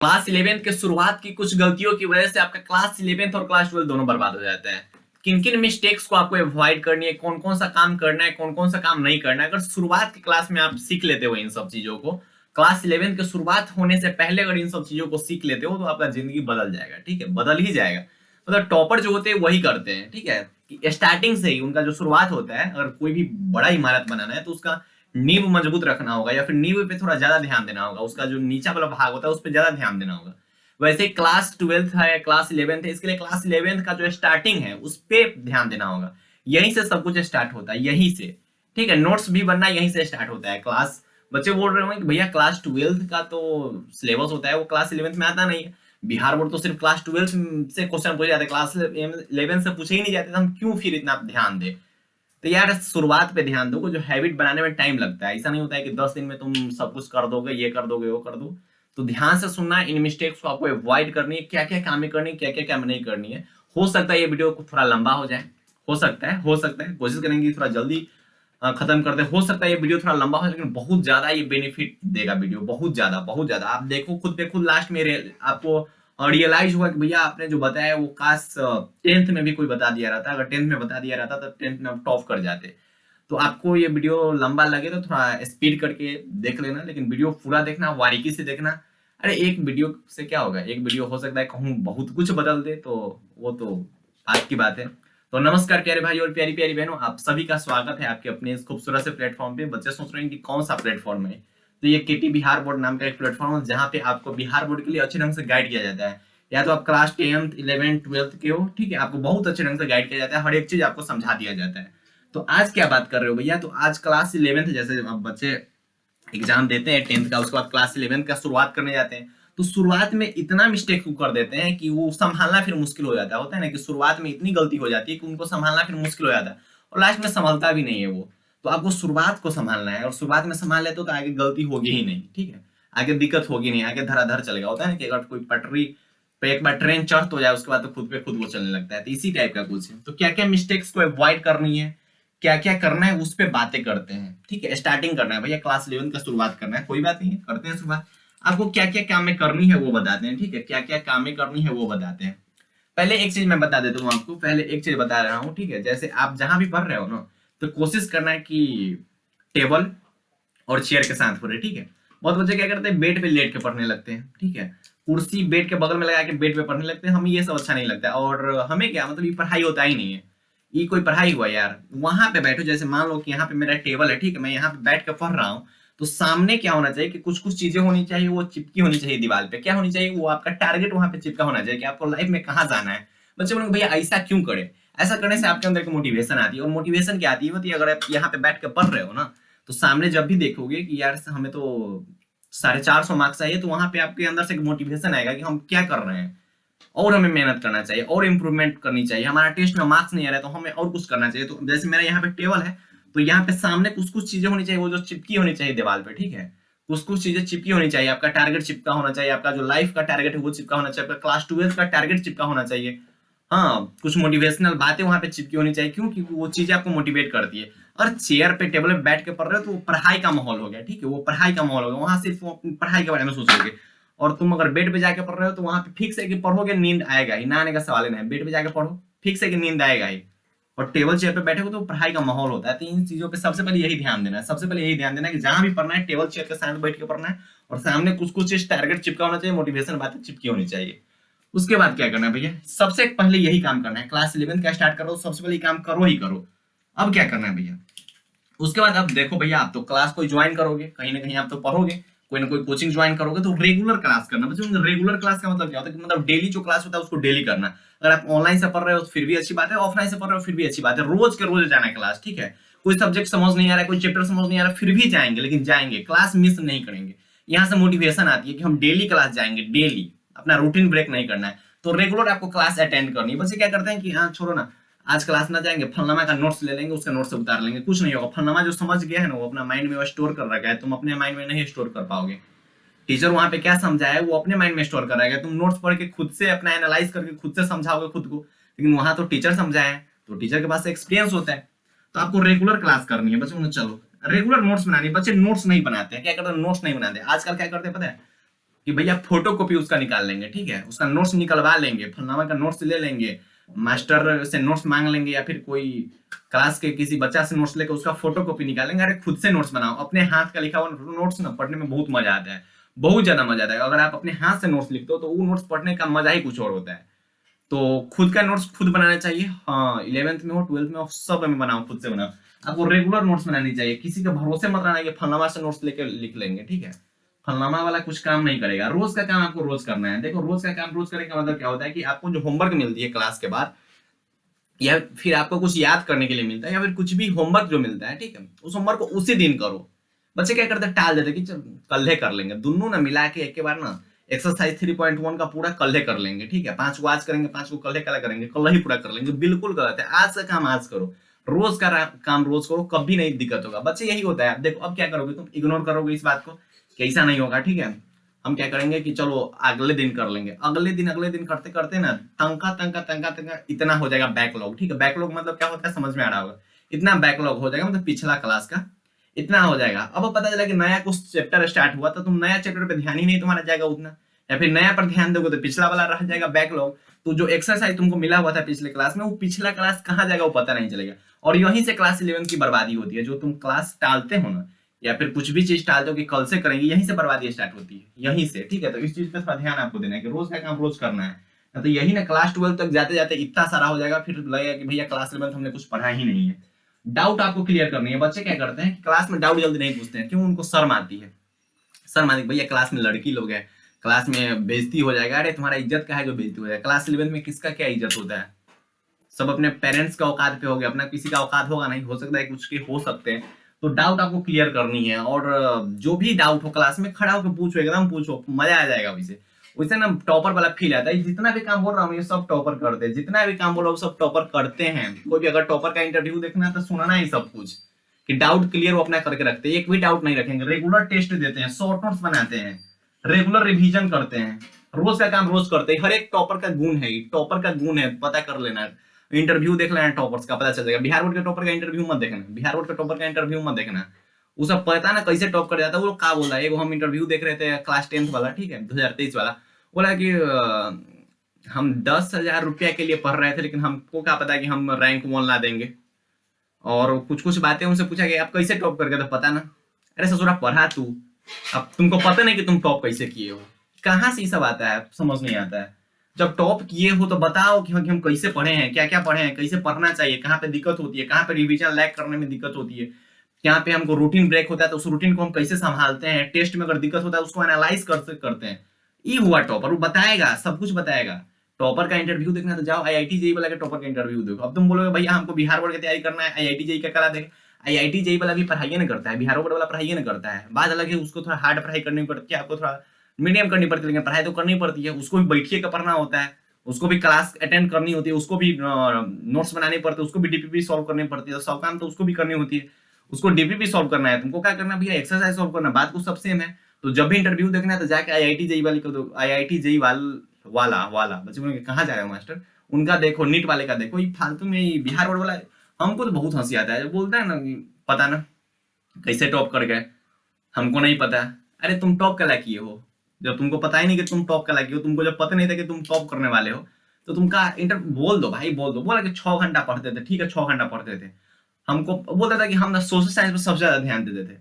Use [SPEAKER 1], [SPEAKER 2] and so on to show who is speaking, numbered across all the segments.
[SPEAKER 1] Class 11th के शुरुआत की कुछ गलतियों की वजह से आपका क्लास 11th और क्लास 12 दोनों बर्बाद हो जाता है। किन किन मिस्टेक्स को आपको अवॉइड करनी है, कौन कौन सा काम करना है, कौन कौन सा काम नहीं करना है, अगर शुरुआत की क्लास में आप सीख लेते हो इन सब चीजों को, क्लास 11th के शुरुआत होने से पहले अगर इन सब चीजों को सीख लेते हो तो आपका जिंदगी बदल जाएगा। ठीक है, बदल ही जाएगा। मतलब टॉपर जो होते हैं वही करते हैं। ठीक है, स्टार्टिंग से ही उनका जो शुरुआत होता है, अगर कोई भी बड़ा इमारत बनाना है तो उसका नींव मजबूत रखना होगा, या फिर नींव पे थोड़ा ज्यादा ध्यान देना होगा, उसका जो नीचा वाला भाग होता है उस पर ज्यादा ध्यान देना होगा। वैसे क्लास 12th है, क्लास 11th है, इसके लिए क्लास 11th का जो स्टार्टिंग है उस पे ध्यान देना होगा। यहीं से सब कुछ स्टार्ट होता है, यहीं से। ठीक है, नोट्स भी बनना यहीं से स्टार्ट होता है। क्लास बच्चे बोल रहे होंगे कि भैया क्लास 12th का तो सिलेबस होता है, वो क्लास 11th में आता नहीं है। बिहार बोर्ड तो सिर्फ क्लास 12 से क्वेश्चन पूछे जाते, क्लास 11 से पूछे ही नहीं जाते, तो हम क्यों फिर इतना ध्यान दें। तो यार शुरुआत पे ध्यान दो, जो हैबिट बनाने में टाइम लगता है। ऐसा नहीं होता है कि 10 दिन में तुम सब कुछ कर दोगे, ये कर दोगे, वो कर दो। तो ध्यान से सुनना, इन मिस्टेक्स को आपको अवॉइड करनी है, क्या क्या कामें करनी है, क्या क्या काम नहीं करनी है। हो सकता है ये वीडियो को थोड़ा लंबा हो जाए, हो सकता है कोशिश करेंगे थोड़ा जल्दी खत्म कर दे। हो सकता है ये वीडियो थोड़ा लंबा हो, लेकिन बहुत ज्यादा ये बेनिफिट देगा वीडियो, बहुत ज्यादा बहुत ज्यादा। आप देखो खुद पे खुद, लास्ट में आपको रियलाइज हुआ कि भैया आपने जो बताया वो काश 10th में भी कोई बता दिया रहता। अगर 10th में बता दिया रहता तो 10th में आप टॉप कर जाते। तो आपको ये वीडियो लंबा लगे तो थोड़ा स्पीड करके देख लेना, लेकिन वीडियो पूरा देखना, बारीकी से देखना। अरे एक वीडियो से क्या होगा, एक वीडियो हो सकता है कहूँ बहुत कुछ बदल दे, तो वो तो बात की बात है। तो नमस्कार प्यारे भाई और प्यारी प्यारी बहनों, आप सभी का स्वागत है आपके अपने इस खूबसूरत से प्लेटफॉर्म पे। बच्चे सोच रहे हैं कि कौन सा प्लेटफॉर्म है, तो ये केटी बिहार बोर्ड नाम का एक प्लेटफॉर्म है, जहाँ पे आपको बिहार बोर्ड के लिए अच्छे ढंग से गाइड किया जाता है। या तो आप क्लास 10th 11th 12th के हो, ठीक है, आपको बहुत अच्छे ढंग से गाइड किया जाता है, हर एक चीज आपको समझा दिया जाता है। तो आज क्या बात कर रहे हो भैया, तो आज क्लास 11th, जैसे अब बच्चे एग्जाम देते हैं 10th का, उसके बाद क्लास 11th का शुरुआत करने जाते हैं, तो शुरुआत में इतना मिस्टेक कर देते हैं कि वो संभालना फिर मुश्किल हो जाता है। होता है ना कि शुरुआत में इतनी गलती हो जाती है कि उनको संभालना फिर मुश्किल हो जाता है, और लास्ट में संभलता भी नहीं है वो। तो आपको शुरुआत को संभालना है, और शुरुआत में संभाल लेते हो तो आगे गलती होगी ही नहीं। ठीक है, आगे दिक्कत होगी नहीं, आगे धराधर चलेगा। होता है ना कि अगर कोई पटरी पे एक बार ट्रेन चढ़ तो जाए, उसके बाद तो खुद पे खुद वो चलने लगता है। तो इसी टाइप का कुछ है। तो क्या क्या मिस्टेक्स को अवॉइड करनी है, क्या क्या करना है, उस पर बातें करते हैं। ठीक है, स्टार्टिंग करना है भैया, क्लास 11 का शुरुआत करना है, कोई बात नहीं है, करते हैं शुरुआत। आपको क्या क्या काम में करनी है वो बताते हैं। ठीक है, क्या क्या काम में करनी है वो बताते हैं। पहले एक चीज मैं बता देता हूँ आपको, पहले एक चीज बता रहा हूँ। ठीक है, जैसे आप जहां भी पढ़ रहे हो ना, तो कोशिश करना है कि टेबल और चेयर के साथ पढ़े। ठीक है, बहुत बच्चे क्या करते हैं, बेड पे लेट के पढ़ने लगते हैं। ठीक है, कुर्सी बेड के बगल में लगा के बेड पे पढ़ने लगते हैं। हमें ये सब अच्छा नहीं लगता, और हमें क्या मतलब ये पढ़ाई होता ही नहीं है। ये कोई पढ़ाई हुआ यार, वहां पे बैठो। जैसे मान लो कि यहाँ पे मेरा टेबल है, ठीक है, मैं यहाँ पे बैठ के पढ़ रहा हूँ, तो सामने क्या होना चाहिए कि कुछ कुछ चीजें होनी चाहिए, वो चिपकी होनी चाहिए दीवार पे। क्या होनी चाहिए, वो आपका टारगेट वहां पे चिपका होना चाहिए कि आपको लाइफ में कहाँ जाना है। बच्चे बोलेंगे भैया ऐसा क्यों करे, ऐसा करने से आपके अंदर की मोटिवेशन आती है। और मोटिवेशन क्या आती है, होती है अगर आप यहाँ पे बैठ के पढ़ रहे हो ना, तो सामने जब भी देखोगे कि यार हमें तो 450 मार्क्स चाहिए, तो वहां पे आपके अंदर से एक मोटिवेशन आएगा कि हम क्या कर रहे हैं, और हमें मेहनत करना चाहिए, और इम्प्रूवमेंट करनी चाहिए। हमारा टेस्ट में मार्क्स नहीं आ रहा है तो हमें और कुछ करना चाहिए। तो जैसे मेरा यहाँ पे टेबल है, तो यहाँ पे सामने कुछ कुछ चीजें होनी चाहिए, वो जो चिपकी होनी चाहिए दीवार पे। ठीक है, कुछ कुछ चीजें चिपकी होनी चाहिए, आपका टारगेट चिपका होना चाहिए, आपका जो लाइफ का टारगेट है वो चिपका होना चाहिए, आपका क्लास 12 का टारगेट चिपका होना चाहिए। हाँ, कुछ मोटिवेशनल बातें वहां पे चिपकी होनी चाहिए, क्यों, क्योंकि वो चीजें आपको मोटिवेट करती है। और चेयर पे टेबल पे बैठ के पढ़ रहे हो तो वो पढ़ाई का माहौल हो गया। ठीक है, वो पढ़ाई का माहौल हो गया, वहां सिर्फ वो अपनी पढ़ाई के बारे में सोचोगे। और तुम अगर बेड पे जाके पढ़ रहे हो तो वहां पे फिक्स है कि पढ़ोगे, नींद आएगा ही, ना आने का सवाल ही नहीं। बेड पे जाके पढ़ो, फिक्स है कि नींद आएगा ही। और टेबल चेयर पे बैठे हो तो पढ़ाई का माहौल होता है। तो इन चीजों पे सबसे पहले यही ध्यान देना है, सबसे पहले यही ध्यान देना है कि जहां भी पढ़ना है टेबल चेयर के साथ बैठ के पढ़ना है, और सामने कुछ कुछ चीज टारगेट चिपका होना चाहिए, मोटिवेशन बातें चिपकी होनी चाहिए। उसके बाद क्या करना है भैया, सबसे पहले यही काम करना है। क्लास 11 का स्टार्ट करो, सबसे पहले काम करो ही करो। अब क्या करना है भैया, उसके बाद अब देखो भैया, आप तो क्लास कोई ज्वाइन करोगे, कहीं ना कहीं आप तो पढ़ोगे, कोई ना कोई कोचिंग ज्वाइन करोगे, तो रेगुलर क्लास करना। बच्चों रेगुलर क्लास का मतलब क्या होता है कि मतलब डेली जो क्लास होता है उसको डेली करना। अगर आप ऑनलाइन से पढ़ रहे हो फिर भी अच्छी बात है, ऑफलाइन से पढ़ रहे हो फिर भी अच्छी बात है, रोज के रोज जाना है क्लास। ठीक है, कोई सब्जेक्ट समझ नहीं आ रहा है, कोई चैप्टर समझ नहीं आ रहा, फिर भी जाएंगे, लेकिन जाएंगे, क्लास मिस नहीं करेंगे। यहाँ से मोटिवेशन आती है कि हम डेली क्लास जाएंगे, डेली, अपना रूटीन ब्रेक नहीं करना है। तो रेगुलर आपको क्लास अटेंड करनी है। बच्चे क्या करते हैं कि हाँ छोड़ो ना, आज क्लास ना जाएंगे, फलनामा का नोट्स ले लेंगे, उसका नोट्स उतार लेंगे, कुछ नहीं होगा। फलनामा जो समझ गया है ना, वो अपना माइंड में वो स्टोर कर रखा है, तुम अपने माइंड में नहीं स्टोर कर पाओगे। टीचर वहां पे क्या समझाया है वो अपने माइंड में स्टोर कर रहेगा, तुम नोट्स पढ़ के खुद से अपना एनालाइज करके खुद से समझाओगे खुद को, लेकिन वहां तो टीचर समझाया है, तो टीचर के पास एक्सपीरियंस होता है। तो आपको रेगुलर क्लास करनी है बच्चों। चलो रेगुलर नोट्स बनानी है। बच्चे नोट्स नहीं बनाते हैं, क्या करते हैं, नोट्स नहीं बनाते। आजकल क्या करते हैं पता है, कि कि भैया फोटो कॉपी उसका निकाल लेंगे, ठीक है, उसका नोट्स निकलवा लेंगे, फलनामा का नोट्स ले लेंगे, मास्टर से नोट्स मांग लेंगे, या फिर कोई क्लास के किसी बच्चा से नोट्स लेकर उसका फोटो कॉपी निकालेंगे। अरे खुद से नोट्स बनाओ, अपने हाथ का लिखा हुआ नोट्स ना पढ़ने में बहुत मजा आता है, बहुत ज्यादा मजा आता है। अगर आप अपने हाथ से नोट्स लिखते हो तो वो नोट्स पढ़ने का मजा ही कुछ और होता है। तो खुद का नोट्स खुद बनाना चाहिए। हाँ, 11th में हो 12th में हो सब में बनाओ, खुद से बनाओ। आपको रेगुलर नोट्स बनानी चाहिए, किसी के भरोसे मत रहना कि फलनामा से नोट्स लेकर लिख लेंगे, ठीक है। फलनामा वाला कुछ काम नहीं करेगा। रोज का काम आपको रोज करना है। देखो, रोज का काम रोज करने का मतलब क्या होता है कि आपको जो होमवर्क मिलती है क्लास के बाद, या फिर आपको कुछ याद करने के लिए मिलता है, या फिर कुछ भी होमवर्क जो मिलता है, ठीक है, उस होमवर्क को उसी दिन करो। बच्चे क्या करते हैं, टाल देते कि चल कल ही कर लेंगे। दोनों ना मिला के एक बार ना एक्सरसाइज 3.1 का पूरा कल ही कर लेंगे, ठीक है। 5 को आज करेंगे, 5 को कल ही करेंगे, कल ही पूरा कर लेंगे। बिल्कुल गलत है। आज का काम आज करो, रोज का काम रोज करो, कभी नहीं दिक्कत होगा। बच्चे यही होता है। देखो अब क्या करोगे, तुम इग्नोर करोगे इस बात को कि ऐसा नहीं होगा, ठीक है। हम क्या करेंगे कि चलो अगले दिन कर लेंगे, अगले दिन करते करते ना तंका तंका तंका तंका इतना हो जाएगा बैकलॉग, ठीक है। बैकलॉग मतलब क्या होता है समझ में आ रहा होगा। इतना बैकलॉग हो जाएगा, मतलब पिछला क्लास का इतना हो जाएगा। अब पता चला कि नया कुछ चैप्टर स्टार्ट हुआ तो तुम नया चैप्टर पे ध्यान ही नहीं तुम्हारा जाएगा उतना, या फिर नया पर ध्यान दोगे तो पिछला वाला रह जाएगा बैकलॉग। तो जो एक्सरसाइज तुमको मिला हुआ था पिछले क्लास में, वो पिछला क्लास कहाँ जाएगा वो पता नहीं चलेगा। और यहीं से क्लास 11 की बर्बादी होती है। जो तुम क्लास टालते हो ना, या फिर कुछ भी चीज टालते हो कि कल से करेंगे, यहीं से बर्बादी स्टार्ट होती है, यहीं से, ठीक है। तो इस चीज पे थोड़ा ध्यान आपको देना है कि रोज का काम रोज करना है। तो यही ना क्लास 12 तक जाते जाते इतना सारा हो जाएगा, फिर लगेगा कि भैया क्लास 11 हमने कुछ पढ़ा ही नहीं है। डाउट आपको क्लियर करनी है। बच्चे क्या करते हैं कि क्लास में डाउट जल्दी नहीं पूछते हैं, क्यों? उनको शर्म आती है। शर्म आती है, भैया क्लास में लड़की लोग है, क्लास में बेइज्जती हो जाएगा। अरे तुम्हारा इज्जत का है जो बेइज्जती हो जाएगा? क्लास 11 में किसका क्या इज्जत होता है? सब अपने पेरेंट्स का औकात पे हो गया, अपना किसी का औकात होगा नहीं, हो सकता है कुछ के हो सकते हैं। तो डाउट आपको क्लियर करनी है, और जो भी डाउट हो क्लास में खड़ा होकर पूछो, एकदम पूछो, मजा आ जाएगा वैसे। वैसे ना टॉपर वाला फील आता है। जितना भी काम बोल रहा हूँ ये सब टॉपर करते हैं, जितना भी काम बोल रहा हूँ सब टॉपर करते हैं। कोई भी अगर टॉपर का इंटरव्यू देखना है तो सुनना ही सब कुछ, कि डाउट क्लियर वो अपना करके रखते हैं, एक भी डाउट नहीं रखेंगे। रेगुलर टेस्ट देते हैं, शॉर्ट नोट्स बनाते हैं, रेगुलर रिवीजन करते हैं, रोज का काम रोज करते हैं। हर एक टॉपर का गुण है, टॉपर का गुण है, पता कर लेना। इंटरव्यू देख लेना टॉपर्स का, पता चल जाएगा। बिहार बोर्ड के टॉपर का इंटरव्यू मत देखना, बिहार बोर्ड के टॉपर का इंटरव्यू मत देखना। वो सब पता ना कैसे टॉप कर जाता है। वो क्या बोला, एगो हम इंटरव्यू देख रहे थे क्लास 10th वाला, ठीक है, 2023 वाला। बोला कि हम 10,000 रुपया के लिए पढ़ रहे थे, लेकिन हमको क्या पता कि हम रैंक 1 ला देंगे। और कुछ कुछ बातें उनसे पूछा कि आप कैसे टॉप कर गए, तो पता ना। अरे ससुरा पढ़ा तू, अब तुमको पता नहीं कि तुम टॉप कैसे किए हो? कहाँ से ये सब आता है, समझ नहीं आता है। जब टॉप किए हो तो बताओ कि हम कैसे पढ़े हैं, क्या क्या पढ़े हैं, कैसे पढ़ना चाहिए, कहाँ पे दिक्कत होती है, कहाँ पे रिवीजन लैग करने में दिक्कत होती है, यहाँ पे हमको रूटीन ब्रेक होता है तो उस रूटीन को हम कैसे संभालते हैं, टेस्ट में अगर दिक्कत होता है उसको एनालाइज करते हैं। ये हुआ टॉपर, वो बताएगा, सब कुछ बताएगा। टॉपर का इंटरव्यू देखना तो जाओ आईआईटी जेई वाला के टॉपर का इंटरव्यू देखो। अब तुम बोलोगे भैया हमको बिहार बोर्ड की तैयारी करना है, आईआईटी जेई का करा देगा। आईआईटी जेई वाला भी पढ़ाई नहीं करता है, बिहार बोर्ड वाला पढ़ाई नहीं करता है। बात अलग है, उसको थोड़ा हार्ड पढ़ाई करनी पड़ती है, आपको थोड़ा मीडियम करनी पड़ती है, लेकिन पढ़ाई तो करनी पड़ती है। उसको भी बैठिए का पढ़ना होता है, उसको भी क्लास अटेंड करनी होती है, उसको भी नोट्स बनाने पड़ते हैं, उसको भी डीपीपी सॉल्व करनी पड़ती है। सब काम तो उसको भी करनी होती है, उसको डीपीपी सॉल्व करना है। तुमको क्या करना भैया, एक्सरसाइज सॉल्व करना, बात को सब सेम है। तो जब भी इंटरव्यू देखना है तो जाके आईआईटी जेई वाले को दो, आईआईटी जेई वाला वाला बच्चे बोलेंगे कहाँ जाएगा मास्टर, उनका देखो, नीट वाले का देखो। ये फालतू में बिहार बोर्ड वाला हमको तो बहुत हंसी आता है। जब बोलता है ना कि पता ना कैसे टॉप कर गए, हमको नहीं पता। अरे तुम टॉप कला किए हो, जब तुमको पता ही नहीं कि तुम टॉप कला किए हो, तुमको जब पता नहीं था कि तुम टॉप करने वाले हो, तो तुमका इंटर बोल दो भाई, बोल दो। बोला कि 6 घंटा पढ़ते थे, ठीक है 6 घंटा पढ़ते थे। हमको बोलता था कि हम ना सोशल साइंस पे सबसे ज्यादा ध्यान देते थे।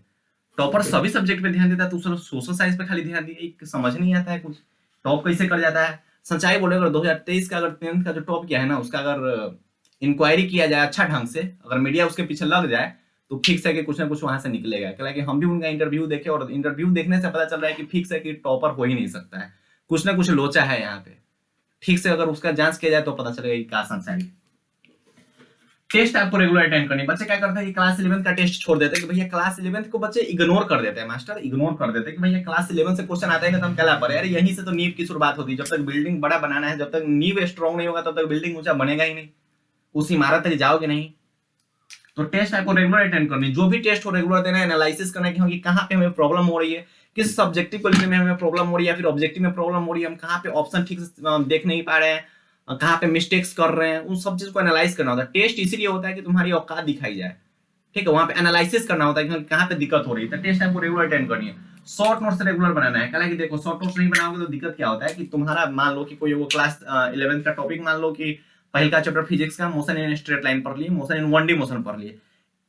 [SPEAKER 1] टॉपर सभी सब्जेक्ट पे ध्यान देता है, तो उसने सोशल साइंस पे खाली ध्यान दिया। समझ नहीं आता है कुछ, टॉप कैसे कर जाता है। सच्चाई बोले, अगर 2023 का अगर 10th का जो टॉप किया है ना, उसका अगर इंक्वायरी किया जाए अच्छा ढंग से, अगर मीडिया उसके पीछे लग जाए, तो फिक्स है कि कुछ ना कुछ वहां से निकलेगा। क्योंकि हम भी उनका इंटरव्यू देखे, और इंटरव्यू देखने से पता चल रहा है कि फिक्स है कि टॉपर हो ही नहीं सकता है, कुछ ना कुछ लोचा है यहाँ पे। ठीक से अगर उसका जांच किया जाए तो पता चलेगा कि क्या सच्चाई। टेस्ट आपको रेगुलर अटेंड करनी। बच्चे क्या करते हैं कि क्लास 11 का टेस्ट छोड़ देते हैं, कि भैया क्लास 11 को बच्चे इग्नोर कर देते हैं, मास्टर इग्नोर कर देते हैं कि भैया क्लास 11 से क्वेश्चन आता है तो हम क्या पढ़े। यार यहीं से तो नींव की शुरुआत होती है। जब तक बिल्डिंग बड़ा बनाना है, जब तक नींव स्ट्रॉन्ग नहीं होगा तब तक बिल्डिंग ऊंचा बनेगा ही नहीं, उस इमारत तक जाओगे नहीं। तो टेस्ट आपको रेगुलर अटेंड करनी, जो भी टेस्ट हो रेगुलर देना, एनालिसिस करना कि कहाँ पे हमें प्रॉब्लम हो रही है, किस सब्जेक्टिव को लिखने में हमें प्रॉब्लम हो रही है, या फिर ऑब्जेक्टिव में प्रॉब्लम हो रही है, हम कहाँ पे ऑप्शन ठीक से देख नहीं पा रहे हैं, कहाँ पे मिस्टेक्स कर रहे हैं, उन सब चीज को एनालाइज करना होता है। टेस्ट इसीलिए होता है कि तुम्हारी औकात दिखाई जाए, ठीक है, वहां पे एनालिसिस करना होता है कि कहाँ पे दिक्कत हो रही है। तो टेस्ट आपको रेगुलर अटेंड करनी है। शॉर्ट नोट्स रेगुलर बनाना है। हालांकि देखो शॉर्ट नोट्स नहीं बनाओगे तो दिक्कत क्या होता है कि तुम्हारा मान लो कि कोई वो क्लास 11th का टॉपिक मान लो कि पहल का चैप्टर फिजिक्स का मोशन इन स्ट्रेट लाइन पढ़ लिए, मोशन इन 1D मोशन पढ़ लिए,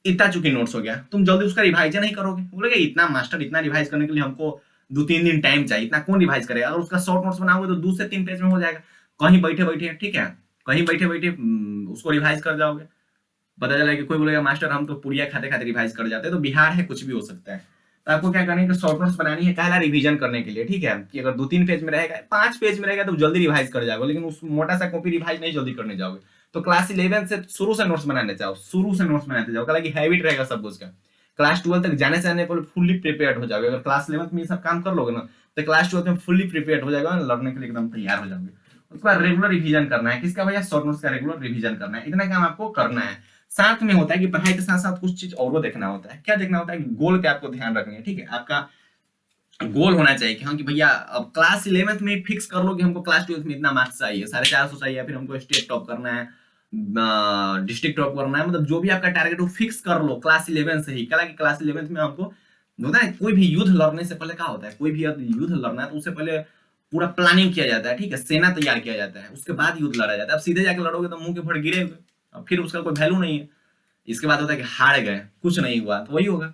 [SPEAKER 1] इतना चुकी नोट्स हो गया, तुम जल्दी उसका रिवाइज नहीं करोगे, बोलोगे इतना मास्टर इतना रिवाइज करने के लिए हमको 2-3 दिन टाइम चाहिए, इतना कौन रिवाइज करेगा। अगर उसका शॉर्ट नोट्स बनाओगे तो 2 से 3 पेज में हो जाएगा, कहीं बैठे बैठे, ठीक है, कहीं बैठे बैठे उसको रिवाइज कर जाओगे। पता चला कि कोई बोलेगा मास्टर हम तो पुड़िया खाते खाते रिवाइज कर जाते हैं, तो बिहार है कुछ भी हो सकता है। तो आपको क्या करना है कि शॉर्ट नोट्स बनानी है, पहला रिवीजन करने के लिए, ठीक है, कि अगर 2-3 पेज में रहेगा, 5 पेज में रहेगा तो जल्दी रिवाइज कर जाओगे, लेकिन उस मोटा सा कॉपी रिवाइज नहीं जल्दी करने जाओगे। तो क्लास 11 से शुरू से नोट्स बनाने जाओ, शुरू से नोट्स बनाते जाओ, हालांकि हैबिट रहेगा सब कुछ का। क्लास 12 तक जाने से आने पहले फुल्ली प्रिपेयर्ड हो जाओगे। अगर क्लास 11 में ये सब काम कर लोगे ना तो क्लास 12 में फुल्ली प्रिपेयर्ड हो जाएगा, लड़ने के लिए एकदम तैयार हो जाओगे। उसके बाद रेगुलर रिवीजन करना है, किसका भैया, शॉर्ट नोट्स का रेगुलर रिवीजन करना है, इतना काम आपको करना है। साथ में होता है कि पढ़ाई के साथ साथ कुछ चीज और देखना होता है। क्या देखना होता है, गोल का आपको ध्यान रखनी है, ठीक है, आपका गोल होना चाहिए कि हाँ कि भैया अब क्लास 11th में फिक्स कर लो कि हमको क्लास 12th में इतना मार्क्स चाहिए, 450 चाहिए, या फिर हमको स्टेट टॉप करना है, डिस्ट्रिक्ट टॉप करना है, मतलब जो भी आपका टारगेट हो फिक्स कर लो क्लास 11 से ही। क्या कि क्लास 11th में हमको होता है, कोई भी युद्ध लड़ने से पहले क्या होता है, कोई भी युद्ध लड़ना है तो उससे पहले पूरा प्लानिंग किया जाता है, ठीक है, सेना तैयार किया जाता है, उसके बाद युद्ध लड़ा जाता है। अब सीधे जाके लड़ोगे तो मुंह के फट गिरेगे, अब फिर उसका कोई वैल्यू नहीं है। इसके बाद होता है कि हार गए, कुछ नहीं हुआ, तो वही होगा।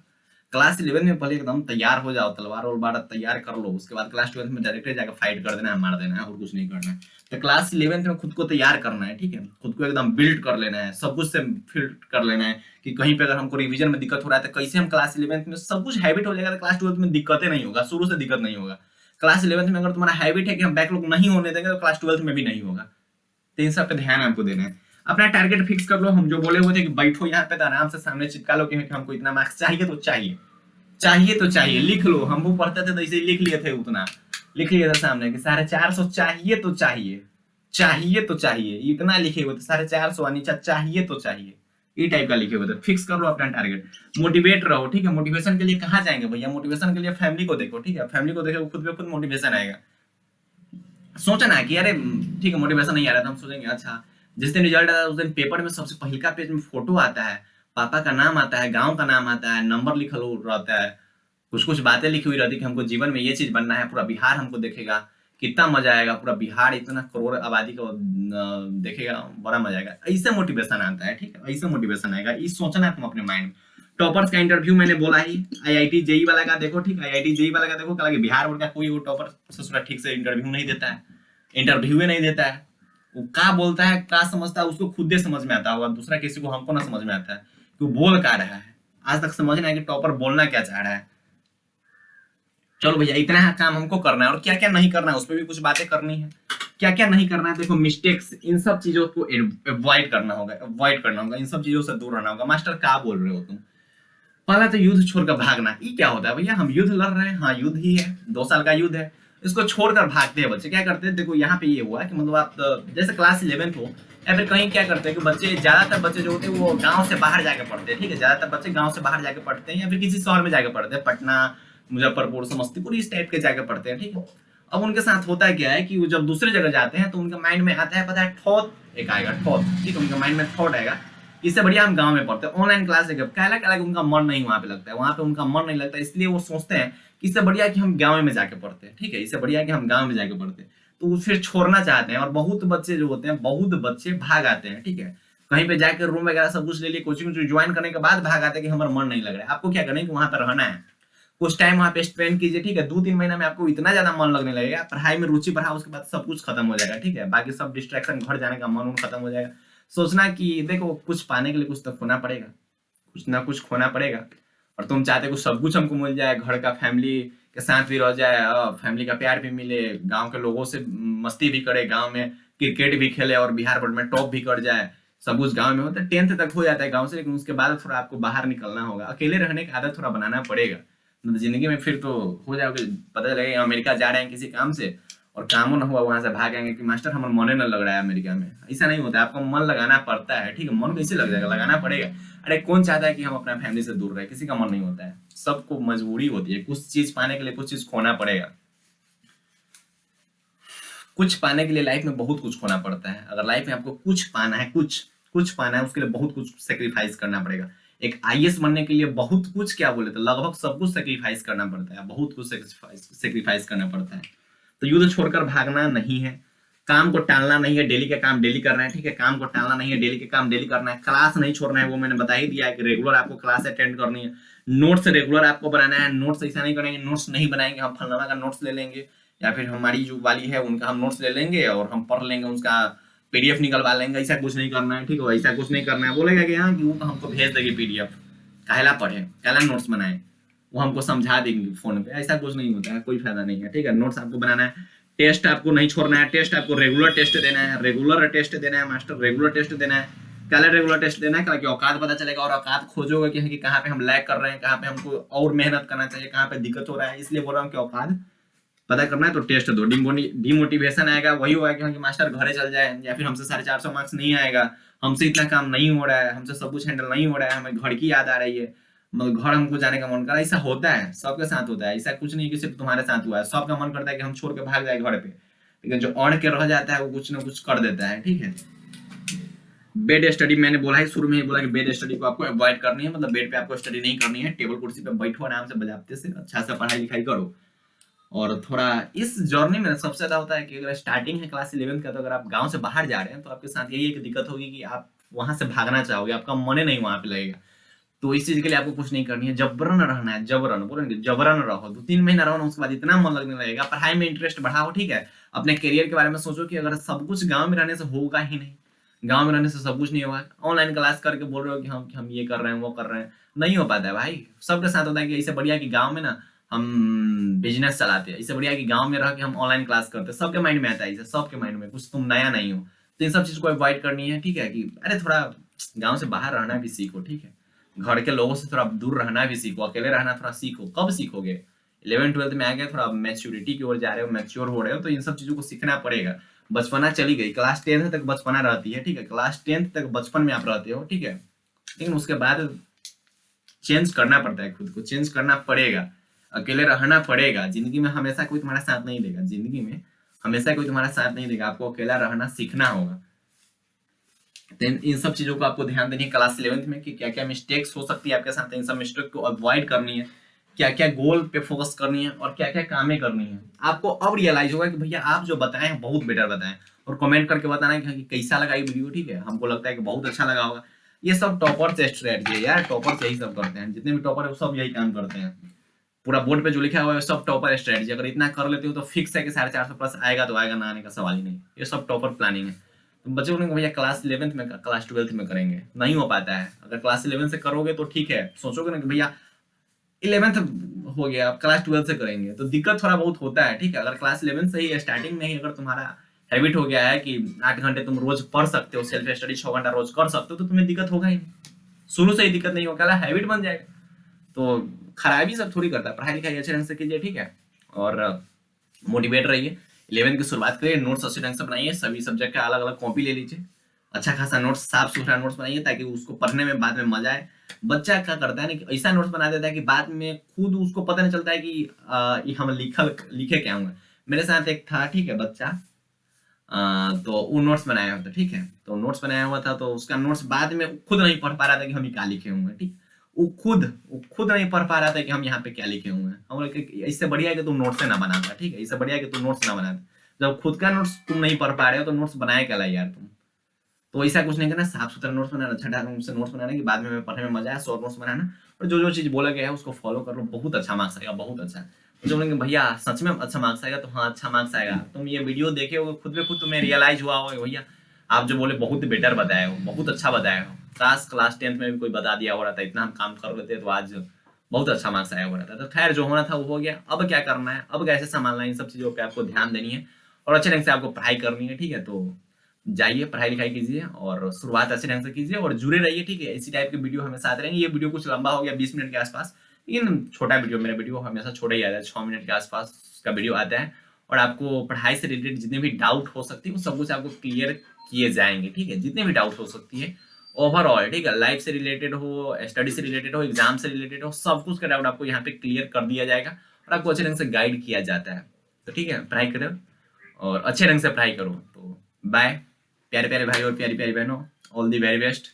[SPEAKER 1] क्लास 11 में पहले एकदम तैयार हो जाओ, तलवार और बाड़ा तैयार कर लो, उसके बाद क्लास 12 में डायरेक्ट जाकर फाइट कर देना है, मार देना है, और कुछ नहीं करना है। तो क्लास 11 में खुद को तैयार करना है, ठीक है, खुद को एकदम बिल्ड कर लेना है, सब कुछ से फिल्ड कर लेना है कि कहीं पे अगर हमको रिवीजन में दिक्कत हो रहा है तो कैसे हम क्लास 11 में सब कुछ हैबिट हो जाएगा, तो क्लास 12 में दिक्कतें नहीं होगा, शुरू से दिक्कत नहीं होगा। क्लास 11 में अगर तुम्हारा हैबिट है कि हम बैकलॉग नहीं होने देंगे तो क्लास 12 में भी नहीं होगा। तो इन सब पे ध्यान आपको देना है। अपना टारगेट फिक्स कर लो, हम जो बोले हुए थे कि बैठो यहाँ पे तो आराम से सामने चिपका लो कि हमको इतना मार्क्स चाहिए तो चाहिए, चाहिए तो चाहिए, लिख लो। हम वो पढ़ते थे तो इसे लिख लिए थे, उतना लिख लिया था सामने कि 450 चाहिए तो चाहिए, चाहिए तो चाहिए, इतना लिखे हुए थे 450 नीचा चाहिए तो चाहिए, ये टाइप का लिखे हुए थे। फिक्स कर लो अपना टारगेट, मोटिवेट रहो, ठीक है। मोटिवेशन के लिए कहाँ जाएंगे भैया, मोटिवेशन के लिए फैमिली को देखो, ठीक है, फैमिली को देखो, खुद पे खुद मोटिवेशन आएगा। सोचा ना कि अरे ठीक है मोटिवेशन नहीं आ रहा था, हम सोचेंगे अच्छा जिस दिन रिजल्ट आता है उस दिन पेपर में सबसे पहले का पेज में फोटो आता है, पापा का नाम आता है, गांव का नाम आता है, नंबर लिखा रहता है, कुछ कुछ बातें लिखी हुई रहती है कि हमको जीवन में ये चीज बनना है, पूरा बिहार हमको देखेगा, कितना मजा आएगा, पूरा बिहार इतना करोड़ आबादी को देखेगा, बड़ा मजा आएगा। ऐसे मोटिवेशन आता है, ठीक है, ऐसे मोटिवेशन आएगा, ये सोचना तुम अपने माइंड में। टॉपर्स का इंटरव्यू मैंने बोला ही, आईआईटी जेई वाला का देखो, ठीक है, आईआईटी जेई वाला का देखो, क्या बिहार बोर्ड का कोई वो टॉपर ससुरा ठीक से इंटरव्यू नहीं देता है, इंटरव्यू नहीं देता है, वो क्या बोलता है क्या समझता है उसको खुद ही समझ में आता होगा, दूसरा किसी को हमको ना समझ में आता है कि वो बोल क्या रहा है। आज तक समझना है कि टॉपर बोलना क्या चाह रहा है। चलो भैया इतना काम हमको करना है, और क्या क्या नहीं करना है उस पर भी कुछ बातें करनी है। क्या क्या नहीं करना है, देखो मिस्टेक्स, इन सब चीजों को अवॉइड करना होगा, अवॉइड करना होगा, इन सब चीजों से दूर रहना होगा। मास्टर क्या बोल रहे हो तुम, पहला तो युद्ध छोड़कर भागना। ये क्या होता है भैया, हम युद्ध लड़ रहे हैं, हाँ युद्ध ही है, 2 साल का युद्ध है, इसको छोड़कर भागते हैं बच्चे। क्या करते हैं, देखो यहाँ पे ये हुआ कि मतलब आप जैसे क्लास 11 हो या फिर कहीं क्या करते हैं कि बच्चे, ज्यादातर बच्चे जो होते हैं वो गांव से बाहर जाके पढ़ते हैं, ठीक है, ज्यादातर बच्चे गांव से बाहर जाके पढ़ते हैं या फिर किसी शहर में जाके पढ़ते हैं, पटना, मुजफ्फरपुर, समस्तीपुर, इस टाइप के जाके पढ़ते हैं, ठीक है। अब उनके साथ होता क्या है कि वो जब दूसरे जगह जाते हैं तो उनके माइंड में आता है, पता है, थॉट एक आएगा, थॉट, ठीक है, उनके माइंड में थॉट आएगा, इससे बढ़िया हम गांव में पढ़ते हैं, ऑनलाइन क्लास है, कहला उनका मन नहीं वहां पे लगता है, वहां पे उनका मन नहीं लगता, इसलिए वो सोचते हैं कि इससे बढ़िया कि हम गांव में जाके पढ़ते हैं, ठीक है, इससे बढ़िया कि हम गांव में जाके पढ़ते हैं, तो वो फिर छोड़ना चाहते हैं। और बहुत बच्चे जो होते हैं, बहुत बच्चे भाग आते हैं, ठीक है, कहीं पे जाकर रूम वगैरह सब कुछ ले लिए, कोचिंग ज्वाइन करने के बाद भाग आते हैं कि हमारा मन नहीं लग रहा है। आपको क्या करना है कि वहां पर रहना है, कुछ टाइम वहां पे स्पेंड कीजिए, ठीक है, 2-3 महीना में आपको इतना ज्यादा मन लगने लगेगा, पढ़ाई में रुचि बढ़ा, उसके बाद सब कुछ खत्म हो जाएगा, ठीक है, बाकी सब डिस्ट्रैक्शन, घर जाने का मन खत्म हो जाएगा। सोचना कि देखो कुछ पाने के लिए कुछ तो खोना पड़ेगा, कुछ ना कुछ खोना पड़ेगा, और तुम चाहते हो सब कुछ हमको मिल जाए, घर का फैमिली के साथ भी रह जाए, फैमिली का प्यार भी मिले, गांव के लोगों से मस्ती भी करे, गांव में क्रिकेट भी खेले और बिहार बोर्ड में टॉप भी कर जाए, सब कुछ गांव में होता है, 10th तक हो जाता है गांव से, लेकिन उसके बाद थोड़ा आपको बाहर निकलना होगा, अकेले रहने की आदत थोड़ा बनाना पड़ेगा, मतलब जिंदगी में फिर तो हो जाओगे, पता चलेगा अमेरिका जा रहे हैं किसी काम से और कामों ना हुआ वहां से भाग आएंगे कि मास्टर हमारा मन न लग रहा है अमेरिका में। ऐसा नहीं होता है, आपको मन लगाना पड़ता है, ठीक है, मन कैसे लग जाएगा, लगाना पड़ेगा। अरे कौन चाहता है कि हम अपना फैमिली से दूर रहे, किसी का मन नहीं होता है, सबको मजबूरी होती है, कुछ चीज पाने के लिए कुछ चीज खोना पड़ेगा, कुछ पाने के लिए लाइफ में बहुत कुछ खोना पड़ता है। अगर लाइफ में आपको कुछ पाना है, कुछ पाना है, उसके लिए बहुत कुछ सेक्रीफाइस करना पड़ेगा। एक आईएएस बनने के लिए बहुत कुछ क्या बोले तो लगभग सब कुछ सेक्रीफाइस करना पड़ता है, बहुत कुछ सेक्रीफाइस करना पड़ता है। तो युद्ध छोड़कर भागना नहीं है, काम को टालना नहीं है, डेली का काम डेली करना है, ठीक है, काम को टालना नहीं है, डेली के काम डेली करना है, क्लास नहीं छोड़ना है, वो मैंने बता ही दिया है कि रेगुलर आपको क्लास अटेंड करनी है, नोट्स रेगुलर आपको बनाना है, नोट्स ऐसा नहीं करेंगे नोट्स नहीं बनाएंगे हम फलाना का नोट्स ले लेंगे या फिर हमारी जो वाली है उनका हम नोट्स ले लेंगे और हम पढ़ लेंगे, उसका पीडीएफ निकलवा लेंगे, ऐसा कुछ नहीं करना है, ठीक है, ऐसा कुछ नहीं करना है। बोलेगा कि हाँ कि वो हमको भेज देगी पीडीएफ, काहेला पढ़े, काहेला नोट्स बनाए, वो हमको समझा देंगे फोन पे, ऐसा कुछ नहीं होता है, कोई फायदा नहीं है, ठीक है। नोट्स आपको बनाना है, टेस्ट आपको नहीं छोड़ना है, टेस्ट आपको रेगुलर टेस्ट देना है, रेगुलर टेस्ट देना है मास्टर, रेगुलर टेस्ट देना है, पहले रेगुलर टेस्ट देना है कि औकात पता चलेगा और औकात खोजोगे कि कहाँ पे हम लैग कर रहे हैं, कहाँ पे हमको और मेहनत करना चाहिए, कहाँ पे दिक्कत हो रहा है, इसलिए बोल रहा हूँ कि औकात पता करना है तो टेस्ट दो। डिमोटिवेशन आएगा वही होगा कि मास्टर घरे चल जाए या फिर हमसे 450 मार्क्स नहीं आएगा, हमसे इतना काम नहीं हो रहा है, हमसे सब कुछ हैंडल नहीं हो रहा है, हमें घर की याद आ रही है, मतलब घर हमको जाने का मन कर रहा है। ऐसा होता है, सबके साथ होता है, ऐसा कुछ नहीं कि सिर्फ तुम्हारे साथ हुआ है, सबका मन करता है कि हम छोड़ के भाग जाए घर पे, लेकिन जो अड़ के रह जाता है वो कुछ ना कुछ कर देता है, ठीक है। बेड स्टडी मैंने बोला है शुरू में ही बोला कि बेड स्टडी को आपको अवॉइड करनी है, मतलब बेड पे आपको स्टडी नहीं करनी है, टेबल कुर्सी पे बैठो आराम से बजाते से अच्छा से पढ़ाई लिखाई करो। और थोड़ा इस जर्नी में सबसे ज्यादा होता है कि अगर स्टार्टिंग है क्लास 11 का, तो अगर आप गांव से बाहर जा रहे हैं तो आपके साथ यही एक दिक्कत होगी कि आप वहां से भागना चाहोगे, आपका मन नहीं वहां पे लगेगा। तो इस चीज के लिए आपको कुछ नहीं करनी है, जबरन रहना है, जबरन बोलेंगे जबरन रहो, 2-3 महीना रहो ना, उसके बाद इतना मन लगने लगेगा, पढ़ाई में इंटरेस्ट बढ़ाओ, ठीक है। अपने करियर के बारे में सोचो कि अगर सब कुछ गाँव में रहने से होगा ही नहीं, गाँव में रहने से सब कुछ नहीं होगा, ऑनलाइन क्लास करके बोल रहे हो कि हम ये कर रहे हैं वो कर रहे हैं, नहीं हो पाता है भाई। सबके साथ होता है कि इससे बढ़िया कि गाँव में ना हम बिजनेस चलाते हैं, इससे बढ़िया कि गांव में रह के हम ऑनलाइन क्लास करते हैं, सबके माइंड में आता है, इसे सबके माइंड में, कुछ तुम नया नहीं हो, तो इन सब चीज को अवॉइड करनी है, ठीक है। कि अरे थोड़ा गांव से बाहर रहना भी सीखो, ठीक है, घर के लोगों से थोड़ा दूर रहना भी सीखो, अकेले रहना थोड़ा सीखो। कब सीखोगे, 11th-12th में आ गए, थोड़ा मैच्योरिटी की ओर जा रहे हो, मैच्योर हो रहे हो, तो इन सब चीजों को सीखना पड़ेगा। बचपना चली गई, क्लास 10th तक बचपना रहती है, ठीक है, क्लास 10th तक बचपन में आप रहते हो, ठीक है, लेकिन उसके बाद चेंज करना पड़ता है, खुद को चेंज करना पड़ेगा, अकेले रहना पड़ेगा। जिंदगी में हमेशा कोई तुम्हारा साथ नहीं देगा, जिंदगी में हमेशा कोई तुम्हारा साथ नहीं देगा, आपको अकेला रहना सीखना होगा। तो इन सब चीजों को आपको ध्यान देनी है क्लास 11th में कि क्या क्या मिस्टेक्स हो सकती है आपके साथ, इन सब मिस्टेक को अवॉइड करनी है, क्या क्या गोल पे फोकस करनी है और क्या क्या कामें करनी है। आपको अब रियलाइज होगा कि भैया आप जो बताए हैं बहुत बेटर बताएं, और कमेंट करके बताना है कि कैसा लगा ये वीडियो, ठीक है, हमको लगता है कि बहुत अच्छा लगा होगा। ये सब टॉपर से स्ट्रेटजी है यार, टॉपर यही सब करते हैं, जितने भी टॉपर है वो सब यही काम करते हैं, पूरा बोर्ड पे जो लिखा हुआ है सब टॉपर स्ट्रेटजी। अगर इतना कर लेते हो तो फिक्स है कि 450 प्लस आएगा, तो आएगा, ना आने का सवाल ही नहीं, ये सब टॉपर प्लानिंग है। तो बच्चे बोलेंगे भैया क्लास 11th में क्लास 12th में करेंगे, नहीं हो पाता है। अगर क्लास 11 से करोगे तो ठीक है, सोचोगे ना कि भैया 11th हो गया, अब क्लास 12 से करेंगे, तो दिक्कत थोड़ा बहुत होता है, ठीक है। अगर क्लास 11 से ही स्टार्टिंग में ही अगर तुम्हारा हैबिट हो गया है कि 8 घंटे तुम रोज पढ़ सकते हो, सेल्फ स्टडी 6 घंटा रोज कर सकते हो, तो तुम्हें दिक्कत होगा ही नहीं, शुरू से ही दिक्कत नहीं होगा, हैबिट बन जाएगा। तो खराबी सब थोड़ी करता है, पढ़ाई लिखाई अच्छे ढंग से कीजिए, ठीक है, और मोटिवेट रहिए। 11th की शुरुआत करिए, नोट्स अच्छे ढंग से बनाइए, सभी सब्जेक्ट का अलग अलग कॉपी ले लीजिए, अच्छा खासा नोट्स, साफ सुथरा नोट्स बनाइए ताकि उसको पढ़ने में बाद में मजा आए। बच्चा क्या करता है ना कि ऐसा नोट्स बना देता है कि बाद में खुद उसको पता नहीं चलता है कि ये हम लिखे क्या होंगे। मेरे साथ एक था, ठीक है, बच्चा, तो वो नोट्स बनाया हुआ था, ठीक है, तो नोट्स बनाया हुआ था, तो उसका नोट्स बाद में खुद नहीं पढ़ पा रहा था कि हम ये क्या लिखे हुए हैं, ठीक, वो खुद नहीं पढ़ पा रहा था कि हम यहाँ पे क्या लिखे हुए हैं। हम लोग इससे बढ़िया है कि तुम नोट्स से ना बनाता, ठीक है, इससे बढ़िया है कि तुम नोट्स ना बनाता। जब खुद का नोट्स तुम नहीं पढ़ पा रहे हो तो नोट्स बनाए क्या ला यार तुम। तो ऐसा कुछ नहीं करना, साफ सुथरा नोट्स बनाना, अच्छा ढंग से नोट्स बनाना कि बाद में पढ़ने में मजा आए, शॉर्ट नोट्स बनाना, और जो जो चीज बोला गया है उसको फॉलो कर लो, बहुत अच्छा मार्क्स आएगा, बहुत अच्छा। तो जो बोलेंगे भैया सच में अच्छा मार्क्स आएगा, तो हाँ अच्छा मार्क्स आएगा। तुम ये वीडियो देखे हो खुद में खुद तुम्हें रियलाइज हुआ होगा भैया आप जो बोले बहुत बेटर बताए हो, बहुत अच्छा बताए हो, क्लास 10th में भी कोई बता दिया हो रहा था, इतना हम काम कर लेते तो आज बहुत अच्छा मार्क्स आया हो रहा था। तो खैर जो होना था वो हो गया, अब क्या करना है, अब कैसे संभालना है, इन सब चीजों पे आपको ध्यान देनी है और अच्छे ढंग से आपको पढ़ाई करनी है, ठीक है। तो जाइए पढ़ाई लिखाई कीजिए और शुरुआत अच्छे ढंग से कीजिए और जुड़े रहिए, ठीक है। इसी टाइप के वीडियो हमेशा आते रहेंगे। ये वीडियो कुछ लंबा हो गया, 20 मिनट के आसपास, लेकिन छोटा वीडियो, मेरा वीडियो हमेशा छोटा ही आता है, 6 मिनट के आसपास का वीडियो आता है और आपको पढ़ाई से रिलेटेड जितने भी डाउट हो सकती है वो सब कुछ आपको क्लियर किए जाएंगे, ठीक है। जितने भी डाउट हो सकती है ओवरऑल, ठीक है, लाइफ से रिलेटेड हो, स्टडी से रिलेटेड हो, एग्जाम से रिलेटेड हो, सब कुछ का डाउट आपको यहाँ पे क्लियर कर दिया जाएगा और आपको अच्छे ढंग से गाइड किया जाता है। तो ठीक है, पढ़ाई करो और अच्छे ढंग से पढ़ाई करो। तो बाय प्यारे प्यारे भाई और प्यारी प्यारी बहनों, ऑल दी वेरी बेस्ट।